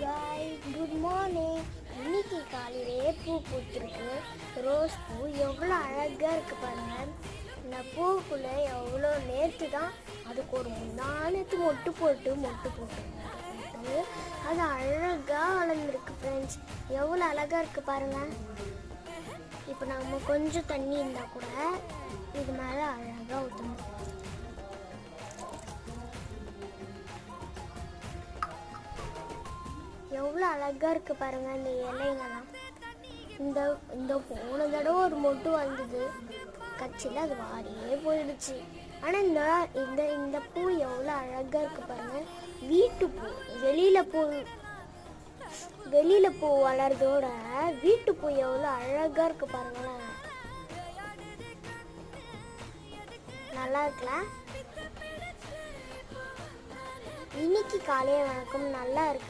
guys, good morning. இன்னைக்கு காலையிலே பூ பூத்திருக்கு. ரோஸ் பூ எவ்வளோ அழகாக இருக்கு பாருங்க. இந்த பூக்குள்ளே எவ்வளோ நேற்று தான் அதுக்கு ஒரு முந்தானத்து மொட்டு போட்டு அது அழகாக வளர்ந்துருக்கு ஃப்ரெண்ட்ஸ். எவ்வளோ அழகாக இருக்குது பாருங்கள். இப்போ நம்ம கொஞ்சம் தண்ணி இருந்தால் கூட இது மேலே அழகாக ஊற்றணும். எவ்வளோ அழகாக இருக்குது பாருங்கள் இந்த இலைங்கெல்லாம். இந்த போன தடவை ஒரு மொட்டு வந்தது, கட்சியில் அது வாடியே போயிடுச்சு. ஆனால் இந்த பூ எவ்வளோ அழகாக இருக்குது பாருங்கள். வீட்டு பூ, வெளியில் பூ வளர்றதோட வீட்டு பூ எவ்வளோ அழகாக இருக்குது பாருங்களேன். நல்லா இருக்குல்ல? இன்னைக்கு காலையில் வணக்கம். நல்லா இருக்கு.